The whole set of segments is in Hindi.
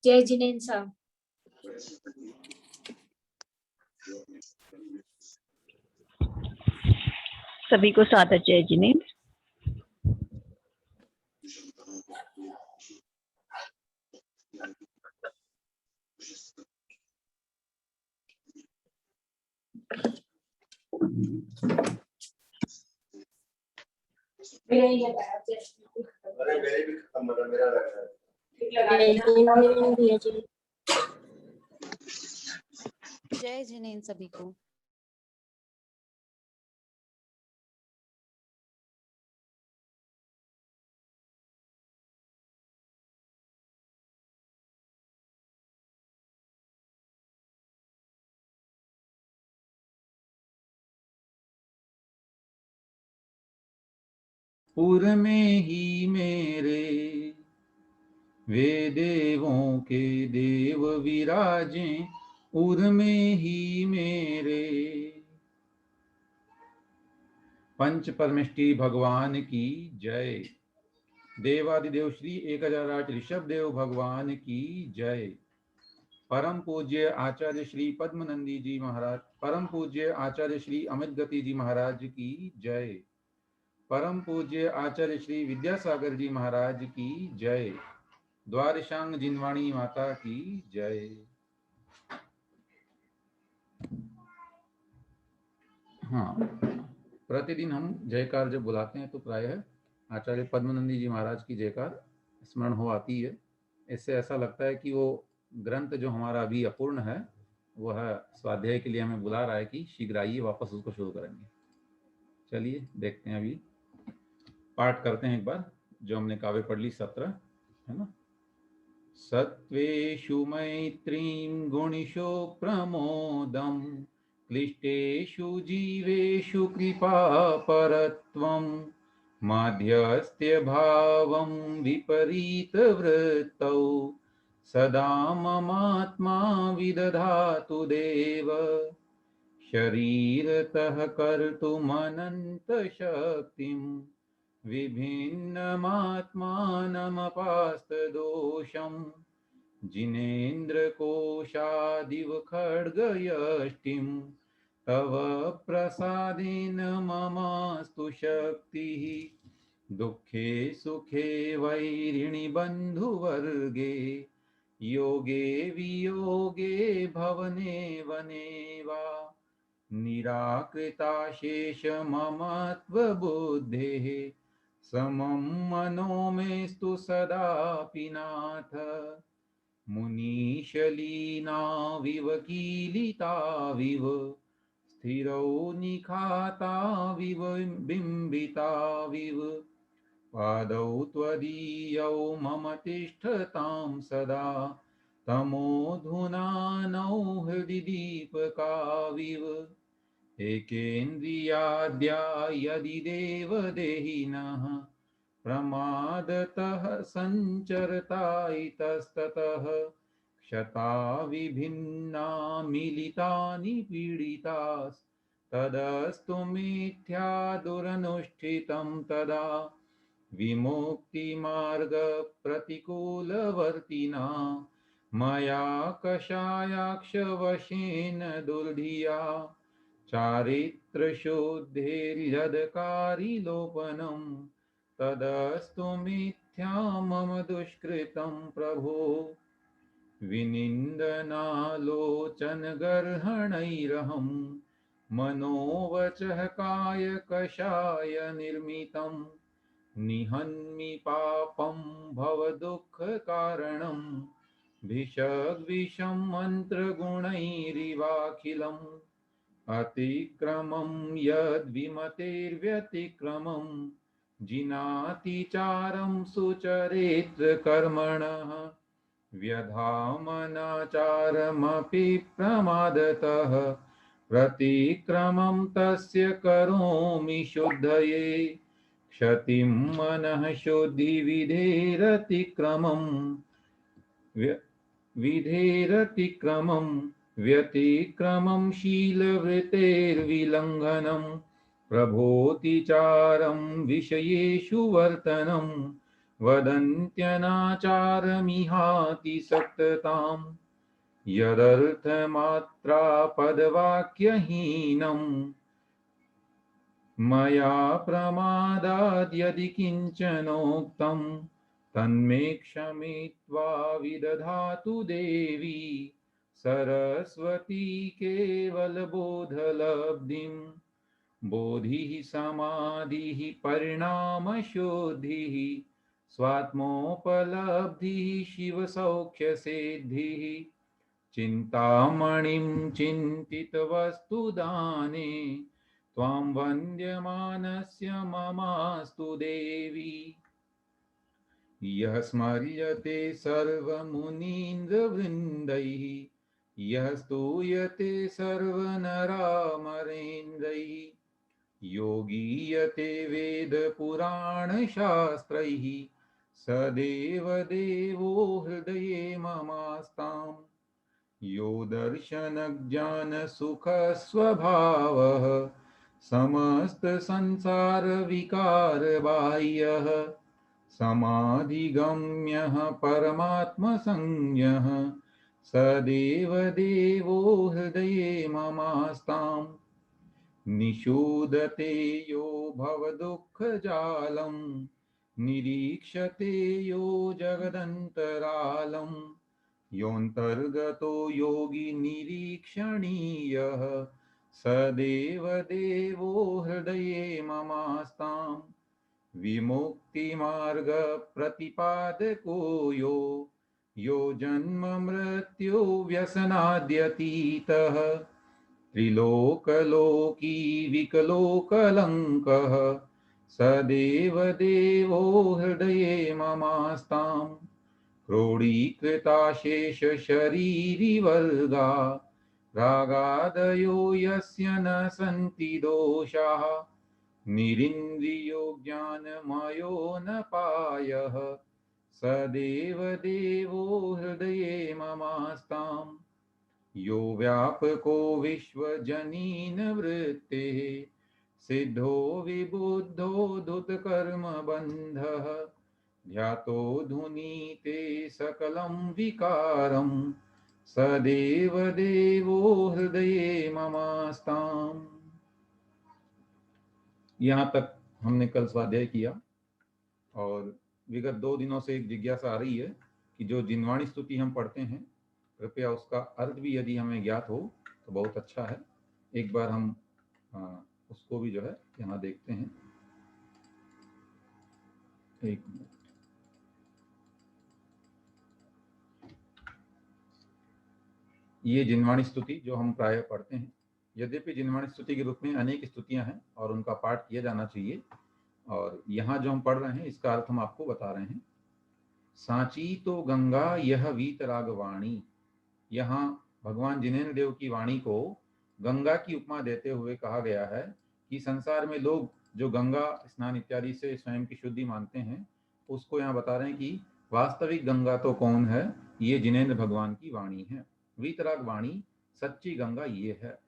जय जिनेन्द्र साहब। सभी को सादर जय जिनेन्द्र। जय जिनेन्द्र सभी को। पुर में ही मेरे वे देवों के देव विराजें, उर में ही मेरे। पंच परमेष्टि भगवान की जय। देवादिदेव श्री 1008 ऋषभ देव भगवान की जय। परम पूज्य आचार्य श्री पद्मनंदी जी महाराज, परम पूज्य आचार्य श्री अमित गति जी महाराज की जय। परम पूज्य आचार्य श्री विद्यासागर जी महाराज की जय। द्वारशांग जिनवाणी माता की जय। हाँ, प्रतिदिन हम जयकार जब बुलाते हैं तो प्रायः आचार्य पद्मनंदी जी महाराज की जयकार स्मरण हो आती है। इससे ऐसा लगता है कि वो ग्रंथ जो हमारा अभी अपूर्ण है वह स्वाध्याय के लिए हमें बुला रहा है कि शीघ्र आइए, वापस उसको शुरू करेंगे। चलिए देखते हैं, अभी पाठ करते हैं एक बार जो हमने काव्य पढ़ ली 17, है ना। सत्वेषु मैत्रीं गुणिषु प्रमोदं, क्लिष्टेषु जीवेषु कृपापरत्वं, माध्यस्थ्यभावं विपरीतवृत्तौ, सदा ममात्मा विदधातु देव, शरीरतः कर्तुमनन्तशक्तिं, विभिन्नमात्मानमपास्तदोषम्, जिनेन्द्रकोशादिव खड्गयष्टिं, तव प्रसादेन ममास्तु शक्तिः, दुःखे सुखे वैरिणि बन्धुवर्गे, योगे वियोगे भवने वने वा, निराकृताशेष ममत्वबुद्धेः, समं मनो मेस्तु सदापि नाथ, मुनीशलीनाविव कीलिताविव, स्थिरौ निखाताविव बिम्बिताविव, पादौ त्वदीयौ मम तिष्ठतां सदा, तमोधुनानौ हृदि दीपकाविव, एकेन्द्रियाद्या यदि देवदेहिनः, प्रमादतः सञ्चरता इतस्ततः, क्षता विभिन्ना मिलितानि पीडितास्तदस्तु मिथ्या दुरनुष्ठितं तदा, विमुक्तिमार्गप्रतिकूलवर्तिना, मया कषायाक्षवशेन दुर्धिया, चारित्रशुद्धेर्यदकारि लोपनं, तदस्तु मिथ्या मम दुष्कृतं प्रभो, विनिन्दनालोचनगर्हणैरहं, मनोवचः काय कषाय निर्मितं, निहन्मि पापं भवदुःखकारणं, भिषग्विषं मन्त्रगुणैरिवाखिलम्, अतिक्रमं यद्विमतेर्व्यतिक्रमं, जिनातिचारं सुचरित्रकर्मणः, व्यधामनाचारमपि प्रमादतः, प्रतिक्रमं तस्य करोमि शुद्धये, क्षतिं मनः शुद्धिविधेरतिक्रमं, विधेरतिक्रमं, व्यतिक्रमं शीलवृतेर्विलङ्घनं, प्रभोतिचारं विषयेषु वर्तनं, वदन्त्यनाचारमिहाति सत्तताम् यदर्थमात्रा पदवाक्यहीनम् मया प्रमादाद् यदि किञ्चनोक्तं तन्मे क्षमित्वा विदधातु देवी सरस्वती केवलबोधलब्धिं बोधिः समाधिः परिणामशुद्धिः स्वात्मोपलब्धिः शिवसौख्यसिद्धिः चिन्तामणिं चिन्तितवस्तुदाने त्वां वन्द्यमानस्य ममास्तु देवी यः स्मर्यते सर्वमुनीन्द्रवृन्दैः यः स्तूयते सर्वनरामरेन्द्रैः योगीयते वेदपुराणशास्त्रैः स देवदेवो हृदये ममास्ताम् यो दर्शनज्ञानसुखस्वभावः समस्तसंसारविकारबाह्यः समाधिगम्यः परमात्मसंज्ञः स देवदेवो हृदये ममास्ताम् निषूदते यो भवदुःखजालं निरीक्षते यो जगदन्तरालम् योऽन्तर्गतो योगी निरीक्षणीयः स देवदेवो हृदये ममास्ताम् विमुक्तिमार्गप्रतिपादको यो जन्ममृत्यु व्यसनाद्यतीतः त्रिलोकलोकी विकलोकलङ्कः स देवदेवो हृदये ममास्ताम् क्रोडीकृताशेषशरीरिवर्गा रागादयो यस्य न सन्ति दोषाः निरिन्द्रियो ज्ञानमयो न पायः स देवदेवो हृदये ममास्ताम् यो व्यापको विश्वजनीनवृत्तेः सिद्धो विबुद्धो धुतकर्मबन्धः ध्यातो धुनीते सकलं विकारं स देवदेवो हृदये ममास्ताम्। यहाँ तक हमने कल स्वाध्याय किया और विगत 2 दिनों से एक जिज्ञासा आ रही है कि जो जिनवाणी स्तुति हम पढ़ते हैं कृपया उसका अर्थ भी यदि हमें ज्ञात हो तो बहुत अच्छा है। एक बार हम उसको भी जो है यहाँ देखते हैं। एक मिनट। ये जिनवाणी स्तुति जो हम प्रायः पढ़ते हैं, यद्यपि जिनवाणी स्तुति के रूप में अनेक स्तुतियां हैं और उनका पाठ किया जाना चाहिए, और यहाँ जो हम पढ़ रहे हैं इसका अर्थ हम आपको बता रहे हैं। सांची तो गंगा यह वीतराग वाणी, यहाँ भगवान जिनेन्द्र देव की वाणी को गंगा की उपमा देते हुए कहा गया है कि संसार में लोग जो गंगा स्नान इत्यादि से स्वयं की शुद्धि मानते हैं, उसको यहाँ बता रहे हैं कि वास्तविक गंगा तो कौन है, ये जिनेन्द्र भगवान की वाणी है। वीतराग वाणी सच्ची गंगा ये है।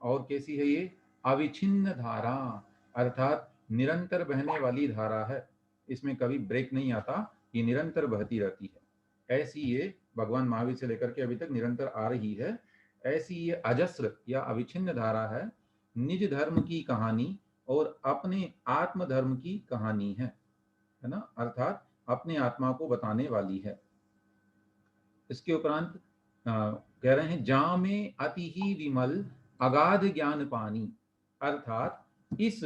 और कैसी है ये? अविच्छिन्न धारा, अर्थात निरंतर बहने वाली धारा है, इसमें कभी ब्रेक नहीं आता, ये निरंतर बहती रहती है। ऐसी ये भगवान महावीर से लेकर के अभी तक निरंतर आ रही है। ऐसी ये अजस्र या अविच्छिन्न धारा है, निज धर्म की कहानी और अपने आत्म धर्म की कहानी है ना, अर्थात अपने आत्मा को बताने वाली है। इसके उपरांत कह रहे हैं जामे अति ही विमल अगाध ज्ञान पानी, अर्थात इस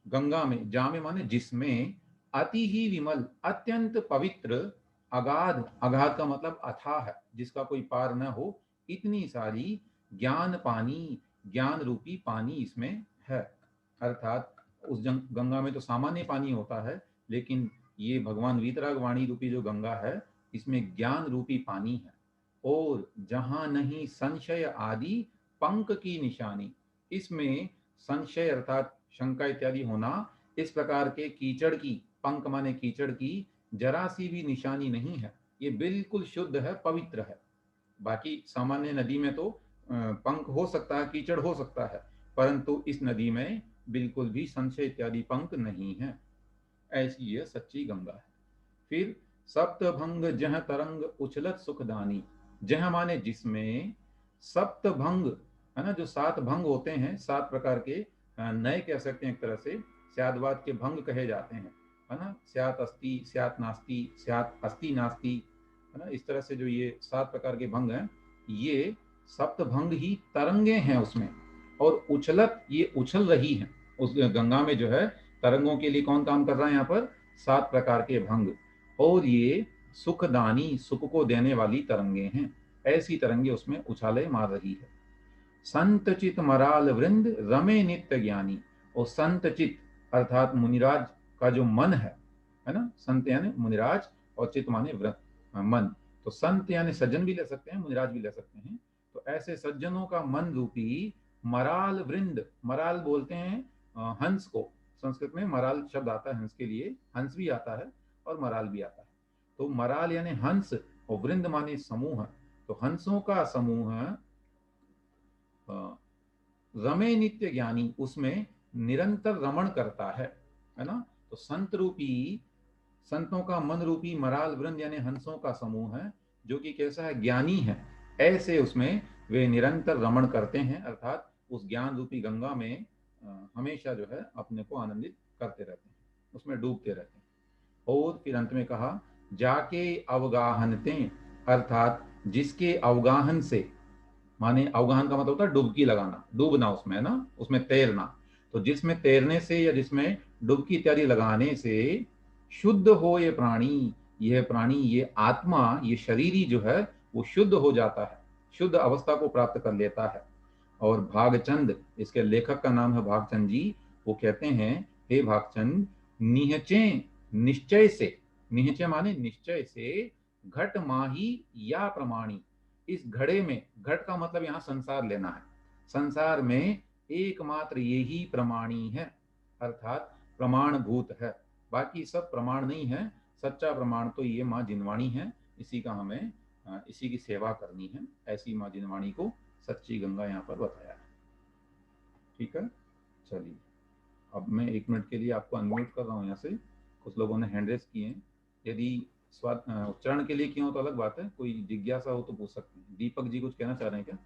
गंगा में, जामे माने जिसमें, अति ही विमल अत्यंत पवित्र, अगाध, अगाध का मतलब अथाह है, जिसका कोई पार न हो, इतनी सारी ज्ञान पानी, ज्ञान रूपी पानी इसमें है। अर्थात उस गंगा में तो सामान्य पानी होता है, लेकिन ये भगवान वीतराग वाणी रूपी जो गंगा है, इसमें ज्ञान रूपी पानी है। और जहां नहीं संशय आदि पंक की निशानी, इसमें संशय अर्थात शंका इत्यादि होना, इस प्रकार के कीचड़ की, पंक माने कीचड़ की, जरा सी भी निशानी नहीं है। ये बिल्कुल शुद्ध है, पवित्र है। बाकी सामान्य नदी में तो पंक हो सकता है, कीचड़ हो सकता है, परंतु इस नदी में बिल्कुल भी संशय इत्यादि पंक नहीं है। ऐसी यह सच्ची गंगा है। फिर सप्तभंग जह तरंग उछलत सुखदानी, जह माने जिसमें, सप्तभंग है ना, जो 7 भंग होते हैं, 7 प्रकार के नए कह सकते हैं एक तरह से, स्यादवाद के भंग कहे जाते हैं, है ना, स्यात् अस्ति, स्यात् नास्ति, स्यात् अस्ति नास्ति, है ना, इस तरह से जो ये 7 प्रकार के भंग हैं, ये सप्तभंग ही तरंगे हैं उसमें। और उछलत, ये उछल रही हैं उस गंगा में, जो है तरंगों के लिए कौन काम कर रहा है यहाँ पर, 7 प्रकार के भंग। और ये सुखदानी, सुख को देने वाली तरंगे हैं, ऐसी तरंगे उसमें उछाले मार रही है। संत चित मराल वृंद रमे नित्य ज्ञानी, और संत चित अर्थात मुनिराज का जो मन है ना, संत यानी मुनिराज, और चित माने मन, तो संत यानी सज्जन भी ले सकते हैं, मुनिराज भी ले सकते हैं। तो ऐसे सज्जनों का मन रूपी मराल वृंद, मराल बोलते हैं हंस को, संस्कृत में मराल शब्द आता है हंस के लिए, हंस भी आता है और मराल भी आता है। तो मराल यानी हंस, और वृंद माने समूह, तो हंसों का समूह रमे नित्य ज्ञानी, उसमें निरंतर रमण करता है ना। तो संत रूपी, संतों का मन रूपी मराल वृंद यानी हंसों का समूह है, जो कि कैसा है, ज्ञानी है, ऐसे उसमें वे निरंतर रमण करते हैं, अर्थात उस ज्ञान रूपी गंगा में हमेशा जो है अपने को आनंदित करते रहते हैं, उसमें डूबते रहते हैं। और फिर अंत में कहा, जाके अवगाहनते, अर्थात जिसके अवगाहन से, माने अवगाहन का मतलब होता है डुबकी लगाना, डूबना उसमें ना, उसमें तैरना। तो जिसमें तैरने से या जिसमें डुबकी इत्यादि लगाने से शुद्ध हो ये प्राणी, यह प्राणी, ये आत्मा, ये शरीर ही जो है वो शुद्ध हो जाता है, शुद्ध अवस्था को प्राप्त कर लेता है। और भागचंद, इसके लेखक का नाम है भागचंद जी, वो कहते हैं, हे भागचंद, निहचे निश्चय से, निहचे माने निश्चय से, घट माही या प्रमाणी, इस घड़े में, घट का मतलब यहाँ संसार लेना है, संसार में एकमात्र यही प्रमाणी है, अर्थात प्रमाणभूत है, बाकी सब प्रमाण नहीं है, सच्चा प्रमाण तो ये माँ जिनवाणी है, इसी का हमें इसी की सेवा करनी है, ऐसी माँ जिनवाणी को सच्ची गंगा यहाँ पर बताया है। ठीक है, चलिए अब मैं 1 मिनट के लिए आपको अनम्यूट कर रहा हूँ यहाँ से, कुछ लोगों ने हैंड रेस किए हैं, यदि उच्चारण के लिए किया हो तो अलग बात है, कोई जिज्ञासा हो तो पूछ सकते हैं। दीपक जी कुछ कहना चाह रहे हैं क्या?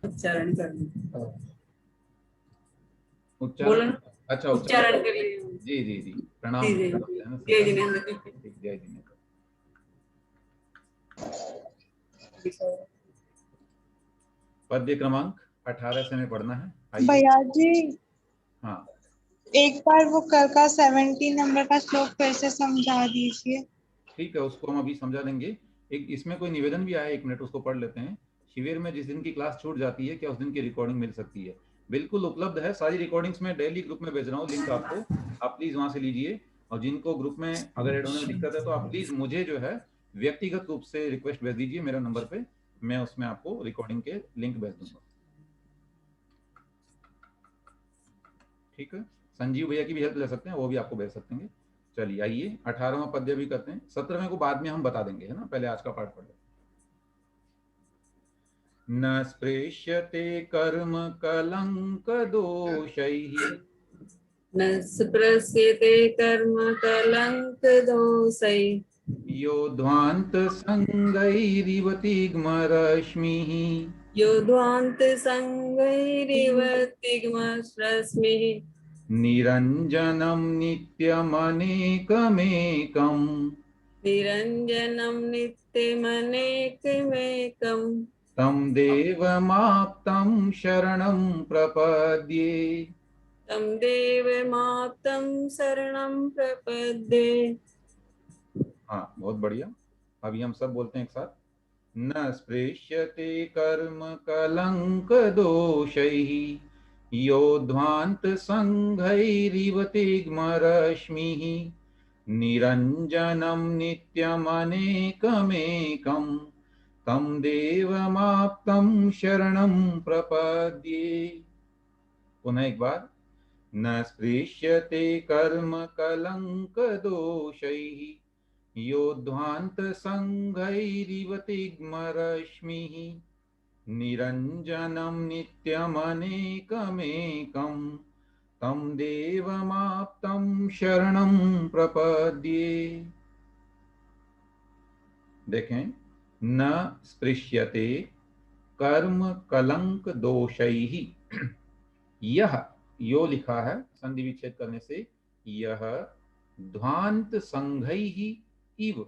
उच्चारण करना, उच्चारण, अच्छा उच्चारण के लिए, जी जी जी, प्रणाम, जय जिनेंद्र। जय जिनेंद्र। पद्य क्रमांक 18 से हमें पढ़ना है, आइए। भैया जी, हाँ, एक बार वो कल का 17 नंबर का श्लोक फिर से समझा दीजिए। ठीक है, उसको हम अभी समझा देंगे। एक इसमें कोई निवेदन भी आया, 1 मिनट उसको पढ़ लेते हैं। शिविर में जिस दिन की क्लास छूट जाती है, क्या उस दिन की रिकॉर्डिंग मिल सकती है? बिल्कुल उपलब्ध है, सारी रिकॉर्डिंग्स में डेली ग्रुप में भेज रहा हूँ लिंक आपको, आप प्लीज वहां से लीजिए। और जिनको ग्रुप में अगर ऐड होने में दिक्कत है तो आप प्लीज मुझे जो है व्यक्तिगत रूप से रिक्वेस्ट भेज दीजिए मेरे नंबर पे, मैं उसमें आपको रिकॉर्डिंग के लिंक भेज दूंगा। ठीक है, संजीव भैया की भी हेल्प ले सकते हैं, वो भी आपको भेज सकते हैं। चलिए आइए 18वां पद्य भी करते हैं, 17वें को बाद में हम बता देंगे, है ना, पहले आज का पाठ पढ़ लेते हैं। न स्पृश्यते कर्म कलंक दोषैः, न स्पृश्यते कर्म कलंक दोषैः, यो ध्वान्त संगैरिव तिग्मरश्मिः, यो ध्वान्त संगैरिव तिग्मरश्मिः, निरञ्जनं नित्यमनेकमेकम्, निरञ्जनं नित्यमनेकमेकम्, तं देवमाप्तं शरणं प्रपद्ये। तं देवमाप्तं शरणं प्रपद्ये। हाँ, बहुत बढ़िया। अभी हम सब बोलते हैं एक साथ। न स्पृश्यते कर्म कलंक दोषैः, यो ध्वान्त संघैरिव तिग्मरश्मिः, निरञ्जनं नित्यमनेकमेकं, तं देवमाप्तं शरणं प्रपद्ये। पुनः एक बार, न स्पृश्यते कर्म कलंक दोषैः, यो ध्वान्त संघैरिव तिग्मरश्मिः, निरञ्जनं नित्यमनेकमेकं, तं देवमाप्तं शरणं प्रपद्ये। देखें, न स्पृश्यते कर्म कलंक दोषैहि। यह यो लिखा है संधि विच्छेद करने से, यह ध्वांत संघैहि इव,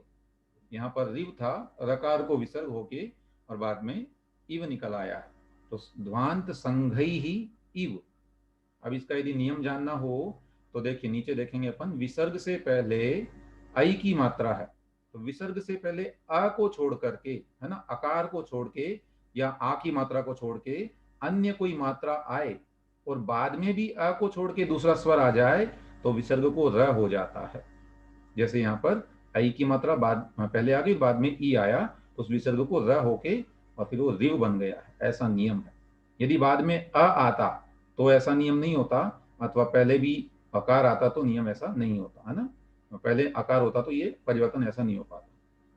यहाँ पर रिव था, रकार को विसर्ग होके और बाद में इव निकल आया है, तो ध्वांत संघैहि इव। अब इसका यदि नियम जानना हो तो देखिए, नीचे देखेंगे अपन, विसर्ग से पहले आई की मात्रा है, तो विसर्ग से पहले अ को छोड़ करके, है ना, अकार को छोड़ के या आ की मात्रा को छोड़ के अन्य कोई मात्रा आए और बाद में भी अ को छोड़ के दूसरा स्वर आ जाए तो विसर्ग को र हो जाता है। जैसे यहाँ पर आई की मात्रा बाद पहले आ गई, बाद में ई आया, तो उस विसर्ग को र होके और फिर वो रिव बन गया है, ऐसा नियम है। यदि बाद में अ आता तो ऐसा नियम नहीं होता, अथवा पहले भी अकार आता तो नियम ऐसा नहीं होता, है ना। पहले अकार होता तो ये परिवर्तन ऐसा नहीं हो पाता,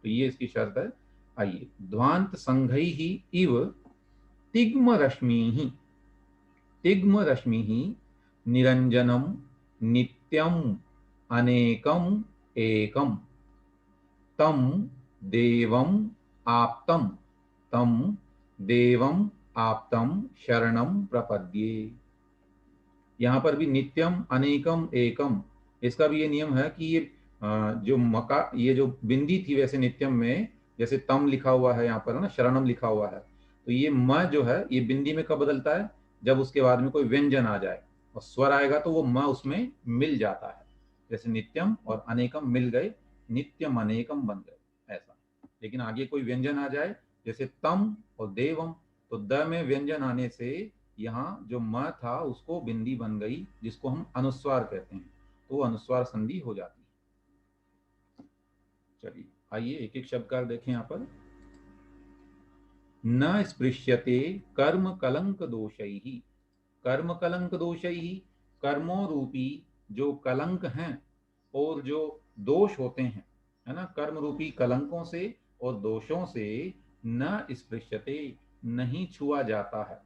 तो ये इसकी शर्त है। आइए, ध्वांत संघैहि इव तिग्म रश्मिहि। तिग्म रश्मिहि निरंजनम नित्यम अनेकम एकम तम देवम आप्तम, तम देवम आप्तम शरणम प्रपद्ये। यहाँ पर भी नित्यम अनेकम एकम, इसका भी ये नियम है कि ये जो मका, ये जो बिंदी थी वैसे नित्यम में जैसे तम लिखा हुआ है यहाँ पर, है ना, शरणम लिखा हुआ है, तो ये म जो है ये बिंदी में कब बदलता है, जब उसके बाद में कोई व्यंजन आ जाए और स्वर आएगा तो वो म उसमें मिल जाता है। जैसे नित्यम और अनेकम मिल गए, नित्यम अनेकम बन गए, ऐसा। लेकिन आगे कोई व्यंजन आ जाए, जैसे तम और देवम, तो द में व्यंजन आने से यहाँ जो म था उसको बिंदी बन गई, जिसको हम अनुस्वार कहते हैं, तो वो अनुस्वार संधि हो जाती है। चलिए आइए एक एक शब्द का देखें यहाँ पर। न स्पृश्यते कर्म कलंक दोषैहि। कर्म कलंक दोषैहि, कर्मों रूपी जो कलंक हैं और जो दोष होते हैं, है ना, कर्म रूपी कलंकों से और दोषों से न स्पृश्यते, नहीं छुआ जाता है।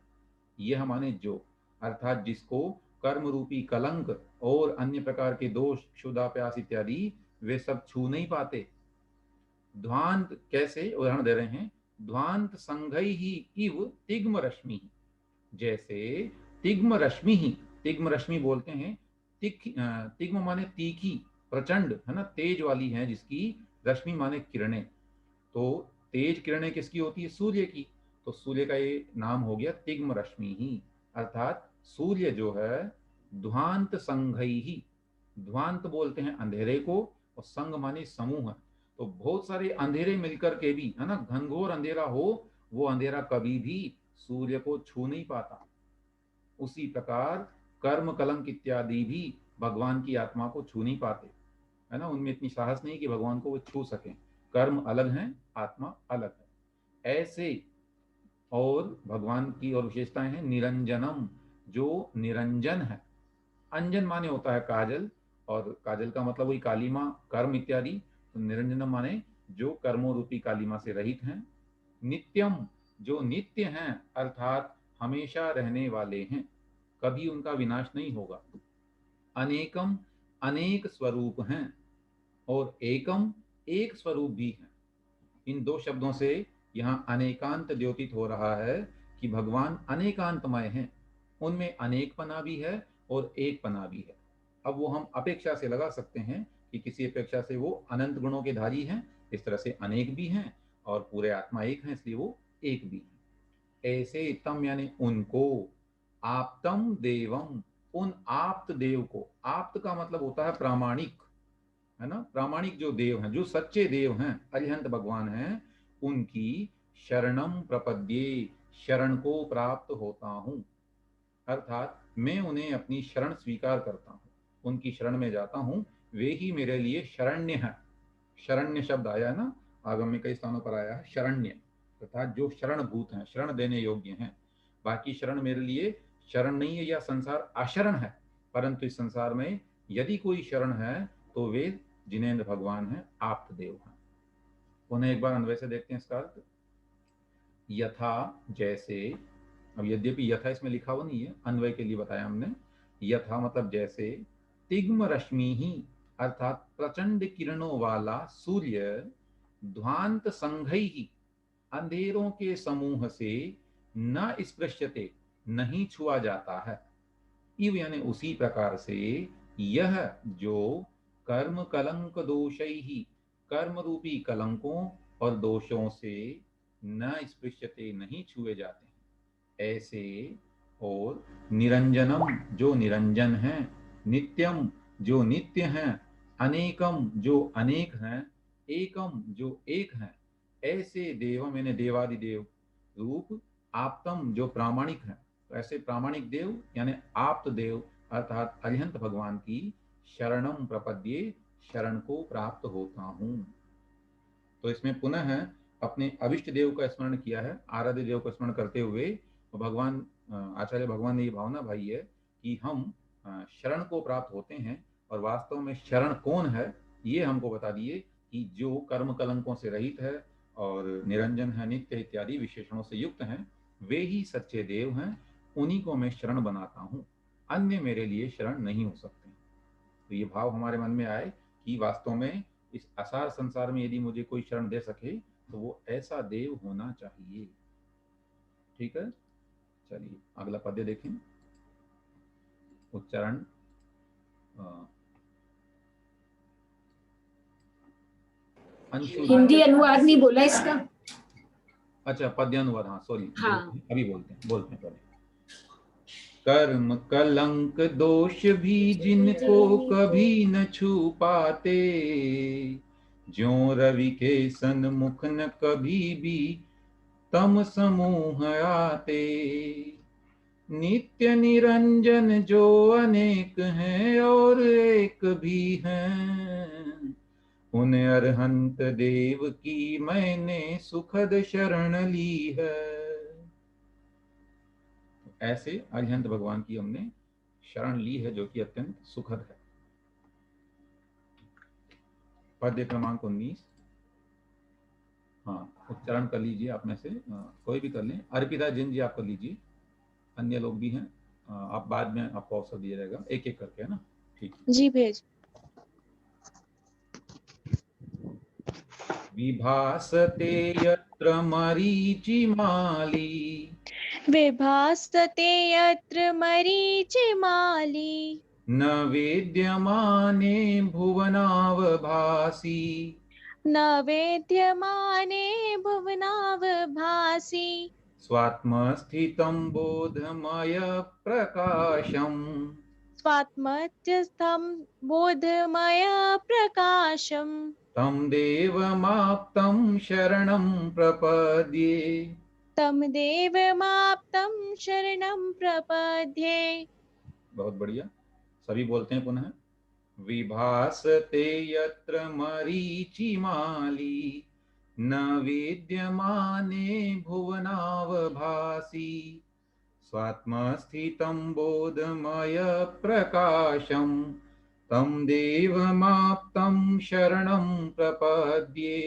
यह माने जो, अर्थात जिसको कर्म रूपी कलंक और अन्य प्रकार के दोष, क्षुधा प्यास इत्यादि वे सब छू नहीं पाते। ध्वांत कैसे, उदाहरण दे रहे हैं, ध्वांत संघैहि इव तिग्म रश्मि। जैसे तिग्म रश्मि ही, तिग्म रश्मि बोलते हैं, तिग्म माने तीखी, प्रचंड, है ना, तेज वाली है जिसकी, रश्मि माने किरणें, तो तेज किरणें किसकी होती है, सूर्य की, तो सूर्य का ये नाम हो गया तिग्म रश्मि ही। अर्थात सूर्य जो है ध्वांत संघैहि, ध्वांत बोलते हैं अंधेरे को, और संघ माने समूह, तो बहुत सारे अंधेरे मिलकर के भी, है ना, घनघोर अंधेरा हो, वो अंधेरा कभी भी सूर्य को छू नहीं पाता। उसी प्रकार कर्म कलंक इत्यादि भी भगवान की आत्मा को छू नहीं पाते, है ना, उनमें इतनी साहस नहीं कि भगवान को वो छू सकें। कर्म अलग हैं, आत्मा अलग है, ऐसे। और भगवान की और विशेषताएं हैं निरंजनम, जो निरंजन है। अंजन माने होता है काजल, और काजल का मतलब वही कालीमा, कर्म इत्यादि, तो निरंजनम माने जो कर्मों रूपी कालीमा से रहित हैं। नित्यम, जो नित्य हैं, अर्थात हमेशा रहने वाले हैं, कभी उनका विनाश नहीं होगा। अनेकम, अनेक स्वरूप हैं, और एकम, एक स्वरूप भी है। इन दो शब्दों से यहाँ अनेकांत द्योतित हो रहा है कि भगवान अनेकांतमय हैं, उनमें अनेकपना भी है और एकपना भी है। अब वो हम अपेक्षा से लगा सकते हैं कि किसी अपेक्षा से वो अनंत गुणों के धारी हैं, इस तरह से अनेक भी हैं, और पूरे आत्मा एक है इसलिए वो एक भी है। ऐसे तम यानी उनको, आप्तम देवम, उन आप्त देव को, आप्त का मतलब होता है प्रामाणिक, है ना, प्रामाणिक जो देव हैं, जो सच्चे देव हैं, अरिहंत भगवान हैं, उनकी शरणम प्रपद्ये, शरण को प्राप्त होता हूं। अर्थात मैं उन्हें अपनी शरण स्वीकार करता हूं, उनकी शरण में जाता हूं, वे ही मेरे लिए शरण्य है। शरण्य शब्द आया है ना, आगम में कई स्थानों पर आया है शरण्य, अर्थात जो शरणभूत हैं, शरण देने योग्य हैं। बाकी शरण मेरे लिए शरण नहीं है, या संसार अशरण है, परंतु इस संसार में यदि कोई शरण है तो वे जिनेन्द्र भगवान हैं, आप्त देव हैं। उन्हें एक बार अन्वय से देखते हैं इसका अर्थ। यथा, जैसे, अब यद्यपि यथा इसमें लिखा हुआ नहीं है, अन्वय के लिए बताया हमने। यथा मतलब जैसे, तिग्म रश्मि ही अर्थात प्रचंड किरणों वाला सूर्य ध्वांत संघई ही अंधेरों के समूह से न स्पृश्यते नहीं छुआ जाता है। इव यानी उसी प्रकार से यह जो कर्म कलंक दोषई ही कर्म रूपी कलंकों और दोषों से न स्पृश्यते नहीं छुए जाते हैं, ऐसे और निरंजनम जो निरंजन है, नित्यम जो नित्य हैं, अनेकम जो अनेक हैं, एकम जो एक हैं, ऐसे देवम यानी देवादिदेव रूप, आप्तम जो प्रामाणिक है, तो ऐसे प्रामाणिक देव यानी आप्त देव अर्थात अरिहंत भगवान की शरणम प्रपद्ये शरण को प्राप्त होता हूँ। तो इसमें पुनः अपने अभिष्ट देव का स्मरण किया है, आराध्य देव का स्मरण करते हुए भगवान आचार्य भगवान ने ये भावना भाई है कि हम शरण को प्राप्त होते हैं, और वास्तव में शरण कौन है ये हमको बता दिए कि जो कर्म कलंकों से रहित है और निरंजन है, नित्य इत्यादि विशेषणों से युक्त हैं, वे ही सच्चे देव हैं, उन्हीं को मैं शरण बनाता हूँ, अन्य मेरे लिए शरण नहीं हो सकते। तो ये भाव हमारे मन में आए कि वास्तव में इस असार संसार में यदि मुझे कोई शरण दे सके तो वो ऐसा देव होना चाहिए। ठीक है, चलिए अगला पद्य देखें। उच्चारण हिंदी अनुवाद नहीं बोला इसका। अच्छा, पद्यानुवाद, हाँ सॉरी, हाँ। अभी बोलते हैं पहले। कर्म कलंक दोष भी जिनको कभी न छू पाते, ज्यों रवि के सन्मुख न कभी भी तम समूह आते, नित्य निरंजन जो अनेक हैं और एक भी हैं, उन अरहंत देव की मैंने सुखद शरण ली है। ऐसे अरिहंत भगवान की हमने शरण ली है जो कि अत्यंत सुखद है। पद्य क्रमांक 19। हाँ, उच्चारण कर लीजिए आप में से कोई भी कर लें। अर्पिता जिन जी आप कर लीजिए, अन्य लोग भी हैं, आप बाद में आपको अवसर दिया जाएगा एक एक करके, है ना? ठीक जी भेज। विभासते यत्र मरीचिमाली, विभासते यत्र मरीचिमाली, न वेद्यमाने भुवनावभासी, न वेद्यमाने भुवनावभासि, स्वात्मस्थितं बोधमय प्रकाशम्, स्वात्मत्यस्थं बोधमय प्रकाशम्, तं देवमाप्तं शरणं प्रपद्ये। तं देवमाप्तं शरणं प्रपद्ये। बहुत बढ़िया, सभी बोलते हैं पुनः। विभासते यत्र मरीचिमाली, न विद्यमाने भुवनावभासी, स्वात्मस्थितं बोधमय प्रकाशं, तं देवमाप्तं शरणं प्रपद्ये।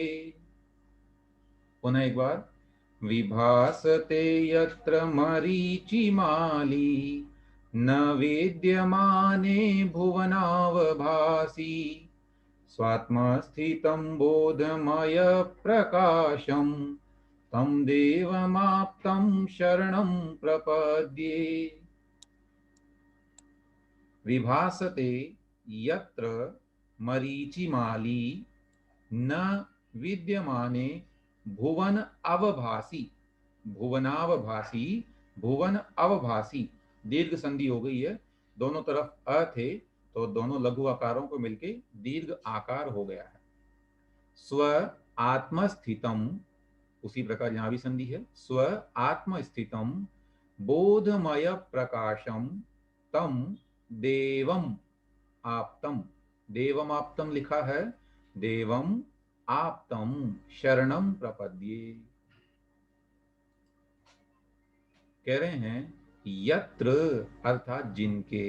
पुनः एक बार। विभासते यत्र मरीचिमाली, न वेद्यमाने भुवनावभासी, स्वात्मस्थितं बोधमय प्रकाशं, तं देवमाप्तं शरणं प्रपद्ये। विभासते यत्र मरीचिमाली, न विद्यमाने भुवन अवभासी, भुवनावभासी, भुवन अवभासी, दीर्घ संधि हो गई है, दोनों तरफ अ थे तो दोनों लघु आकारों को मिलके दीर्घ आकार हो गया है। स्व आत्मस्थितम, उसी प्रकार यहां भी संधि है, स्व आत्मस्थितम बोधमय प्रकाशम, तम देवम आप्तम, देवम आप्तम लिखा है, देवम आप्तम शरणम प्रपद्ये। कह रहे हैं यत्र अर्थात जिनके,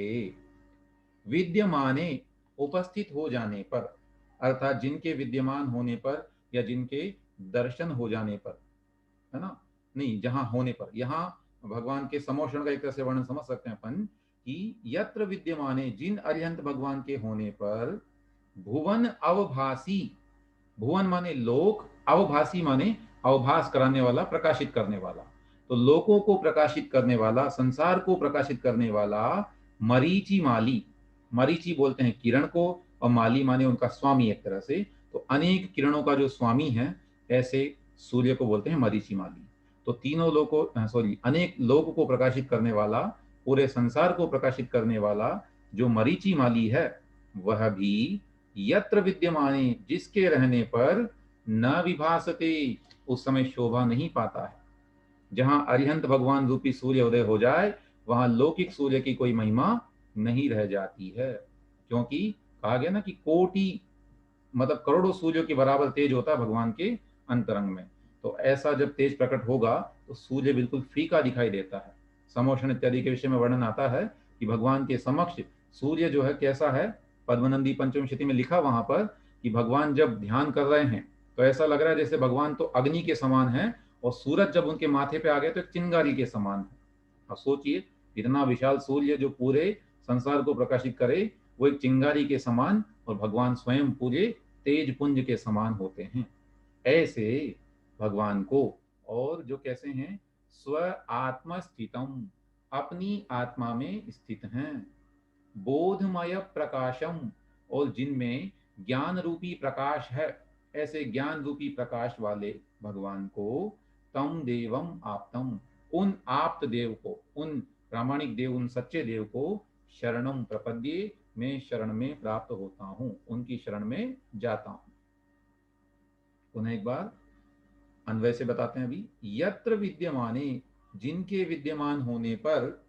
विद्यमाने उपस्थित हो जाने पर, अर्थात जिनके विद्यमान होने पर या जिनके दर्शन हो जाने पर, है ना, नहीं जहां होने पर, यहाँ भगवान के समोषण का एक तरह से वर्णन समझ सकते हैं अपन कि यत्र विद्यमाने, जिन अरिहंत भगवान के होने पर, भुवन अवभासी, भुवन माने लोक, अवभासी माने अवभास कराने वाला, प्रकाशित करने वाला, तो लोकों को प्रकाशित करने वाला, संसार को प्रकाशित करने वाला मरीचि माली, मरीचि बोलते हैं किरण को, और माली माने उनका स्वामी एक तरह से, तो अनेक किरणों का जो स्वामी है, ऐसे सूर्य को बोलते हैं मरीचि माली। तो तीनों लोगों, सॉरी, अनेक लोक को प्रकाशित करने वाला, पूरे संसार को प्रकाशित करने वाला जो मरीचि माली है, वह भी यत्र विद्यमाने, जिसके रहने पर न विभासते, उस समय शोभा नहीं पाता है। जहां अरिहंत भगवान रूपी सूर्य उदय हो जाए, वहां लौकिक सूर्य की कोई महिमा नहीं रह जाती है, क्योंकि कहा गया ना कि कोटि, मतलब करोड़ों सूर्यों के बराबर तेज होता है भगवान के अंतरंग में। तो ऐसा जब तेज प्रकट होगा तो सूर्य बिल्कुल फीका दिखाई देता है। समोषण इत्यादि के विषय में वर्णन आता है कि भगवान के समक्ष सूर्य जो है कैसा है, पद्मनंदी पंचम शती में लिखा वहां पर कि भगवान जब ध्यान कर रहे हैं तो ऐसा लग रहा है जैसे भगवान तो अग्नि के समान है, और सूरज जब उनके माथे पे आ गए तो एक चिंगारी के समान है। अब सोचिए, इतना विशाल सूर्य जो पूरे संसार को प्रकाशित करे, वो एक चिंगारी के समान, और भगवान स्वयं पूरे तेज पुंज के समान होते हैं। ऐसे भगवान को, और जो कैसे हैं, स्व आत्मस्थितम, अपनी आत्मा में स्थित हैं, बोधमय प्रकाशम, और जिनमें ज्ञान रूपी प्रकाश है, ऐसे ज्ञान रूपी प्रकाश वाले भगवान को, तम देवम आप्तम, उन आप्त देव को, उन प्रामाणिक देव, उन सच्चे देव को, शरणम प्रपद्ये, मैं शरण में प्राप्त होता हूँ, उनकी शरण में जाता हूँ। पुनः एक बार अन्वय से बताते हैं अभी। यत्र विद्यमाने, जिनके विद्यमान होने पर,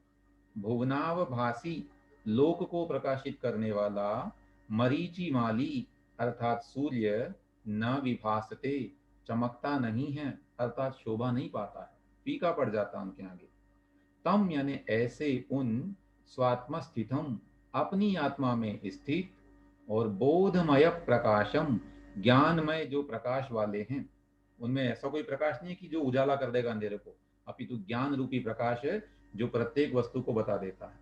भुवनावभासी, लोक को प्रकाशित करने वाला, मरीचि माली अर्थात सूर्य, न विभासते, चमकता नहीं है, अर्थात शोभा नहीं पाता है, फीका पड़ जाता उनके आगे। तम यानी ऐसे उन, स्वात्म स्थितम, अपनी आत्मा में स्थित, और बोधमय प्रकाशम, ज्ञानमय जो प्रकाश वाले हैं, उनमें ऐसा कोई प्रकाश नहीं है कि जो उजाला कर देगा अंधेरे को, अपितु ज्ञान रूपी प्रकाश है जो प्रत्येक वस्तु को बता देता है।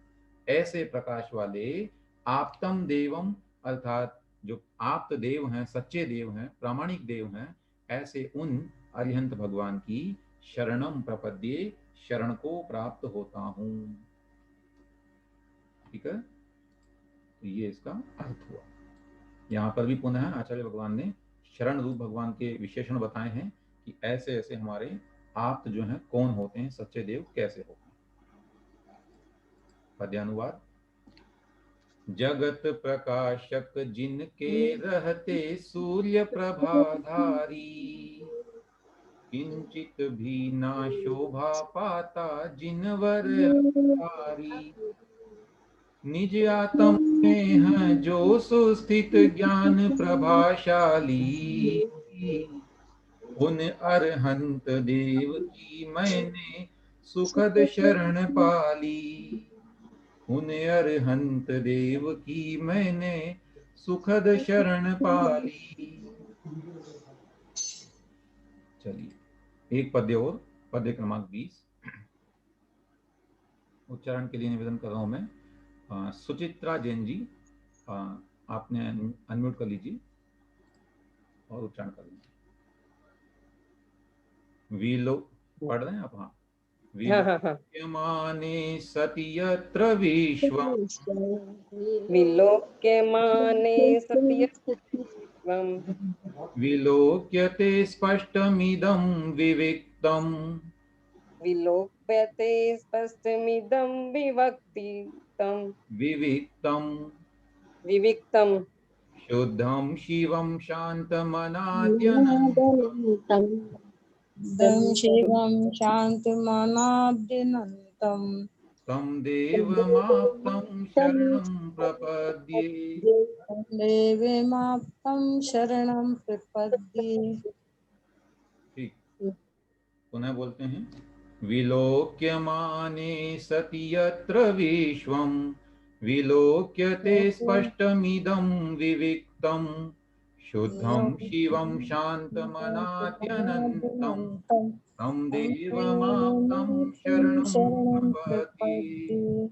ऐसे प्रकाश वाले आप्तम देवम, अर्थात जो आप्त देव हैं, सच्चे देव हैं, प्रामाणिक देव हैं, ऐसे उन अरिहंत भगवान की शरणम प्रपद्ये, शरण को प्राप्त होता हूं। ठीक है, तो ये इसका अर्थ हुआ। यहाँ पर भी पुनः आचार्य भगवान ने शरण रूप भगवान के विशेषण बताए हैं कि ऐसे ऐसे हमारे आप्त जो हैं कौन होते हैं, सच्चे देव कैसे होते हैं। पद्यानुवाद। जगत प्रकाशक जिनके रहते सूर्य प्रभाधारी, किंचित भी ना शोभा पाता जिनवर अवतारी। निज आत्म में है जो सुस्थित ज्ञान प्रभाशाली, उन अरहंत देव की मैंने सुखद शरण पाली। उन अरहंत देव की मैंने सुखद शरण पाली। चलिए एक पद्य और, पद्य क्रमांक 20। उच्चारण के लिए निवेदन कर रहा हूं मैं। सुचित्रा जैन जी, आपने अनम्यूट कर लीजिए और उच्चारण कर लीजिए। विलो, पढ़ रहे हैं आप? हाँ। विलोक्यमाने सति यत्र विश्वम्, विलोक्यमाने सति यत्र विलोक्यते स्पष्टमिदं विविक्तम्, विलोक्यते स्पष्टमिदं विविक्तम् शुद्धं शिवं शान्तमनाद्यनन्तम्, शिवं शान्तमनाद्यनन्तं तं देवमाप्तं शरणं प्रपद्ये। देवीमाप्तं शरणं प्रपद्ये। ठीक, पुनः बोलते हैं। विलोक्यमाने सति यत्र विश्वम्, विलोक्यते स्पष्टमिदं विविक्तम्, शुद्धं शिवं शान्तमनाद्यनन्तं, तं देवमाप्तं शरणं प्रपद्ये।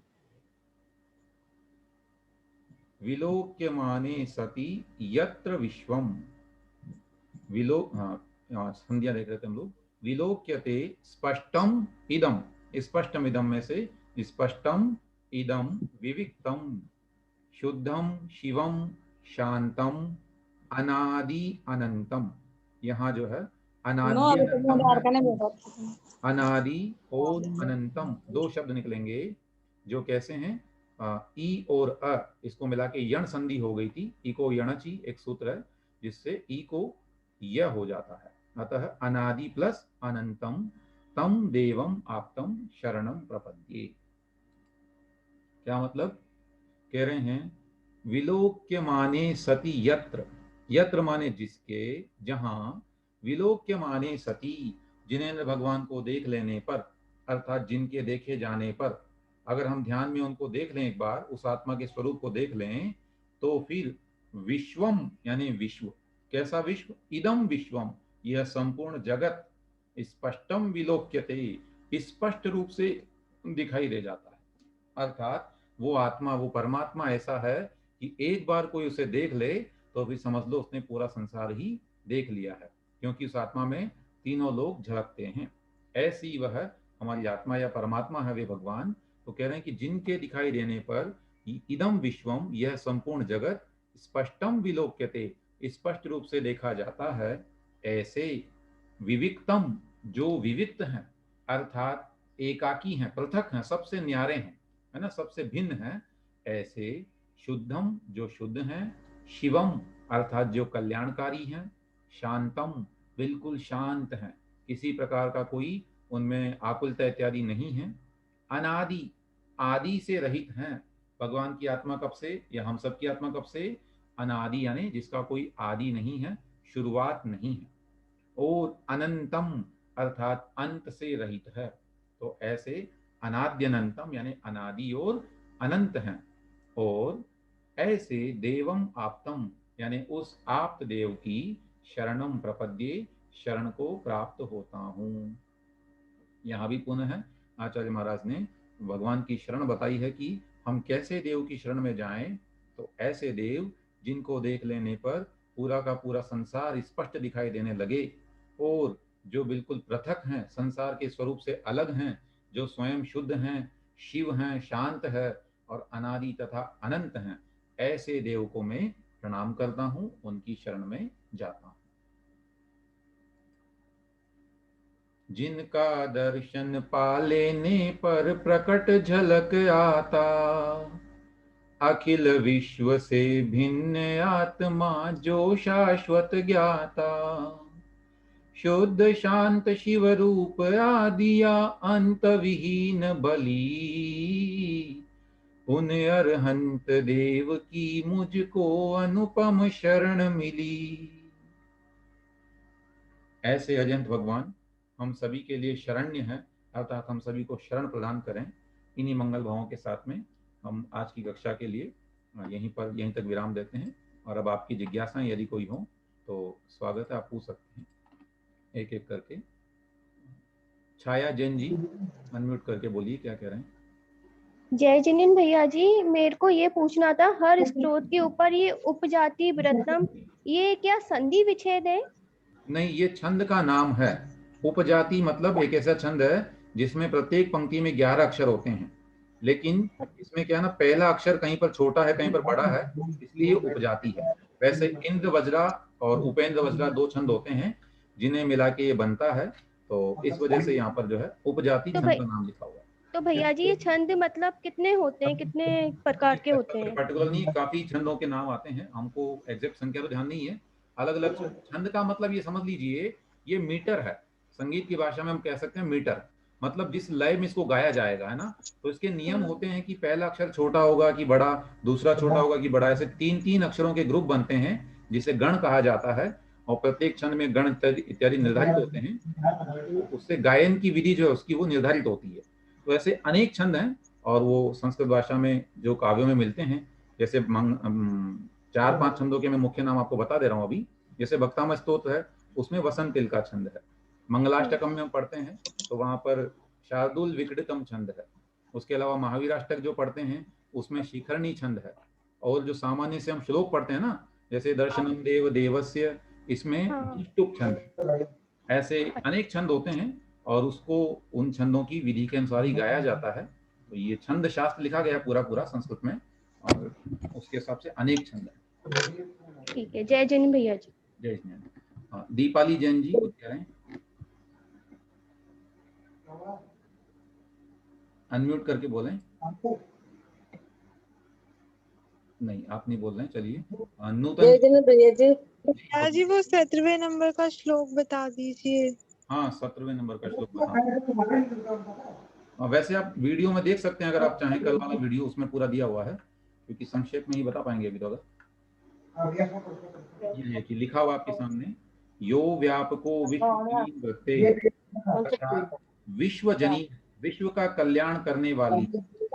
विलोक्यमाने सति यत्र विश्वम, संध्या देख रहे थे हम लोग। विलोक्यते स्पष्टम इदम, स्पष्टम इदम में से स्पष्टम इदम विविक्तम शुद्धम शिवम शांतम अनादि अनंतम। यहाँ जो है अनादि अनंतम है, अनादि और अनंतम दो शब्द निकलेंगे जो कैसे हैं, ई और अ इसको मिला के यण संधि हो गई थी, ई को यणची एक सूत्र है जिससे ई को य हो जाता है। अतः अनादि प्लस अनंतम तम देवम आप्तम शरणम प्रपद्ये। क्या मतलब, कह रहे हैं विलोक्य माने सति यत्र, यत्र माने जिसके, जहां, विलोक्य माने सति जिनेंद्र भगवान को देख लेने पर, अर्थात जिनके देखे जाने पर, अगर हम ध्यान में उनको देख लें एक बार, उस आत्मा के स्वरूप को देख लें, तो फिर विश्वम यानी विश्व, कैसा विश्व, इदम विश्वम यह संपूर्ण जगत, स्पष्टम विलोक्यते स्पष्ट रूप से दिखाई दे जाता है। अर्थात वो आत्मा, वो परमात्मा ऐसा है कि एक बार कोई उसे देख ले तो भी समझ लो उसने पूरा संसार ही देख लिया है, क्योंकि उस आत्मा में तीनों लोग झलकते हैं। ऐसी वह हमारी आत्मा या परमात्मा है वे भगवान। तो कह रहे हैं कि जिनके दिखाई देने पर इदम विश्वम यह संपूर्ण जगत स्पष्टम विलोक्यते स्पष्ट रूप से देखा जाता है, ऐसे विविक्तम जो विविक्त हैं, अर्थात एकाकी हैं, पृथक हैं, सबसे न्यारे हैं, है ना, सबसे भिन्न हैं, ऐसे शुद्धम जो शुद्ध हैं, शिवम अर्थात जो कल्याणकारी हैं, शांतम बिल्कुल शांत हैं, किसी प्रकार का कोई उनमें आकुलता इत्यादि नहीं है, अनादि आदि से रहित हैं। भगवान की आत्मा कब से, या हम सब की आत्मा कब से, अनादि यानी जिसका कोई आदि नहीं है, शुरुआत नहीं है, और अनंतम अर्थात अंत से रहित है। तो ऐसे अनाद्यनंतम यानी अनादि और अनंत हैं, और ऐसे देवम आप्तम यानी उस आप्त देव की शरणम प्रपद्ये शरण को प्राप्त होता हूँ। यहाँ भी पुनः है आचार्य महाराज ने भगवान की शरण बताई है कि हम कैसे देव की शरण में जाएं। तो ऐसे देव जिनको देख लेने पर पूरा का पूरा संसार स्पष्ट दिखाई देने लगे, और जो बिल्कुल पृथक हैं, संसार के स्वरूप से अलग हैं, जो स्वयं शुद्ध हैं, शिव हैं, शांत है और अनादि तथा अनंत हैं, ऐसे देव को मैं प्रणाम करता हूँ, उनकी शरण में जाता हूँ। जिनका दर्शन पा लेने पर प्रकट झलक आता, अखिल विश्व से भिन्न आत्मा जो शाश्वत ज्ञाता, शुद्ध शांत शिव रूप आदिया अंत विहीन बली, उन अरहंत देव की मुझको अनुपम शरण मिली। ऐसे अजंत भगवान हम सभी के लिए शरण्य हैं, अर्थात हम सभी को शरण प्रदान करें। इन्हीं मंगल भावों के साथ में हम आज की कक्षा के लिए यहीं तक विराम देते हैं। और अब आपकी जिज्ञासाएं यदि कोई हो तो स्वागत है, आप पूछ सकते हैं एक एक करके। छाया जैन जी अनम्यूट करके बोलिए, क्या कह रहे हैं। जय जिनेन भैया जी, मेरे को ये पूछना था, हर स्त्रोत के ऊपर ये उपजाति व्रतम, ये क्या संधि विच्छेद है? नहीं, ये छंद का नाम है। उपजाति मतलब एक ऐसा छंद है जिसमें प्रत्येक पंक्ति में 11 अक्षर होते हैं, लेकिन इसमें क्या है ना, पहला अक्षर कहीं पर छोटा है कहीं पर बड़ा है, इसलिए उपजाति है। वैसे इंद्र वज्रा और उपेंद्र वज्रा दो छंद होते हैं जिन्हें मिला के ये बनता है, तो इस वजह से यहाँ पर जो है उपजाति छंद का नाम लिखा हुआ है। तो भैया जी ये छंद मतलब कितने होते हैं, कितने प्रकार के होते हैं? पर्टिकुलर नहीं, काफी छंदों के नाम आते हैं, हमको एग्जैक्ट संख्या तो ध्यान नहीं है। अलग अलग छंद का मतलब ये समझ लीजिए, ये मीटर है। संगीत की भाषा में हम कह सकते हैं मीटर, मतलब जिस लय में इसको गाया जाएगा, है ना। तो इसके नियम होते हैं कि पहला अक्षर छोटा होगा कि बड़ा, दूसरा छोटा होगा कि बड़ा, ऐसे 3-3 अक्षरों के ग्रुप बनते हैं जिसे गण कहा जाता है, और प्रत्येक छंद में गण इत्यादि निर्धारित होते हैं, तो उससे गायन की विधि जो है उसकी वो निर्धारित होती है। तो ऐसे अनेक छंद हैं, और वो संस्कृत भाषा में जो काव्यों में मिलते हैं, जैसे 4-5 छंदों के मैं मुख्य नाम आपको बता दे रहा हूँ अभी। जैसे भक्तामय स्तोत्र है, उसमें वसंत तिल का छंद है। मंगलाष्टकम में हम पढ़ते हैं तो वहां पर शार्दुल विक्रीडतम छंद है। उसके अलावा महावीराष्टक जो पढ़ते हैं उसमें शिखरणी छंद है। और जो सामान्य से हम श्लोक पढ़ते हैं ना, जैसे दर्शनम देव देवस्य, इसमें हाँ। अष्टुप छंद, ऐसे अनेक छंद होते हैं और उसको उन छंदों की विधि के अनुसार ही गाया जाता है। तो ये छंद शास्त्र लिखा गया पूरा पूरा संस्कृत में और उसके हिसाब से अनेक छंद है। ठीक है, जय जिनेंद्र भैया जी। जय जैन। हाँ, दीपाली जैन जी कुछ कह रहे हैं, अनम्यूट करके बोलें। नहीं, आप नहीं बोल रहे हैं, चलिए। जय नूतन जिनेंद्र भैया जी। भैया जी वो 17वें नंबर का श्लोक बता दीजिए। हाँ, 17वें नंबर का श्लोक बता। वैसे आप वीडियो में देख सकते हैं अगर आप चाहें, कल वाला वीडियो उसमें पूरा दिया हुआ है, क्योंकि संक्षेप में ही बता पाएंगे अभी तो। अगर ये देखिए लिखा हुआ आपके सामने, यो व्यापको विश्वजनीन वृत्ते, अर्थात विश्वजनीन, विश्व का कल्याण करने वाली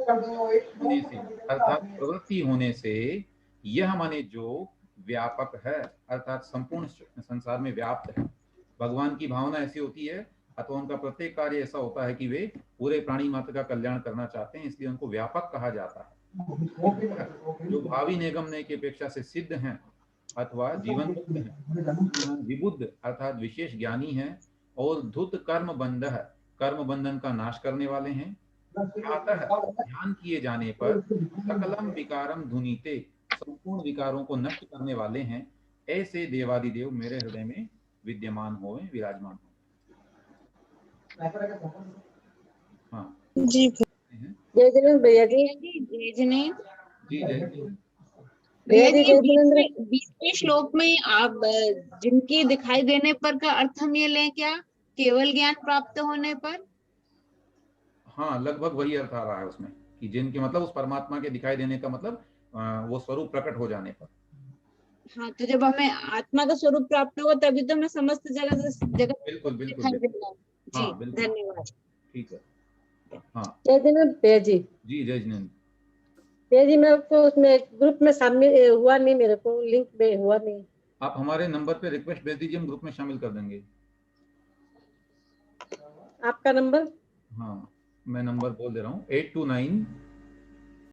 होने से, अर्थात प्रवृत्ति होने से, यह माने जो व्यापक है, अर्थात संपूर्ण संसार में व्याप्त है। भगवान की भावना ऐसी होती है अथवा उनका प्रत्येक कार्य ऐसा होता है कि वे पूरे प्राणी मात्र का कल्याण करना चाहते हैं, इसलिए उनको व्यापक कहा जाता है। जो भावी निगमने की अपेक्षा से सिद्ध हैं अथवा जीवन मुक्त हैं, विबुद्ध अर्थात विशेष ज्ञानी हैं और धुत कर्म बंध है, कर्म बंधन का नाश करने वाले हैं। अतः ध्यान किए जाने पर सकलम विकारम धुनीते, संपूर्ण विकारों को नष्ट करने वाले हैं, ऐसे देवादिदेव मेरे हृदय में विद्यमान होए, विराजमान हो। हाँ जी जय जिनेंद्र भैया जी। जय जिनेंद्र जी, जय जी। भैया जय जी, जय जिनेंद्र। 20वें श्लोक में आप जिनके दिखाई देने पर का अर्थ हम ये लें क्या, केवल ज्ञान प्राप्त होने पर? हाँ, लगभग वही अर्थ आ रहा है उसमें कि जिनके मतलब उस परमात्मा के दिखाई देने का मतलब वो स्वरूप प्रकट हो जाने पर। हाँ, तो जब हमें आत्मा का स्वरूप प्राप्त होगा तभी तो हमें समस्त जगह बिल्कुल बिल्कुल दिखाई बिल्कुल। देगा। हाँ जी, बिल्कुल, धन्यवाद। ठीक है। हाँ जय जिनेंद्र भैया जी। जी, जय जिनेंद्र। भैया जी मैं तो उसमें ग्रुप में शामिल हुआ नहीं, मेरे को लिंक में हुआ नहीं। आप हमारे नंबर पे रिक्वेस्ट भेज दीजिए, हम ग्रुप में शामिल कर देंगे। आपका नंबर? हाँ, मैं नंबर बोल दे रहा हूँ, 8291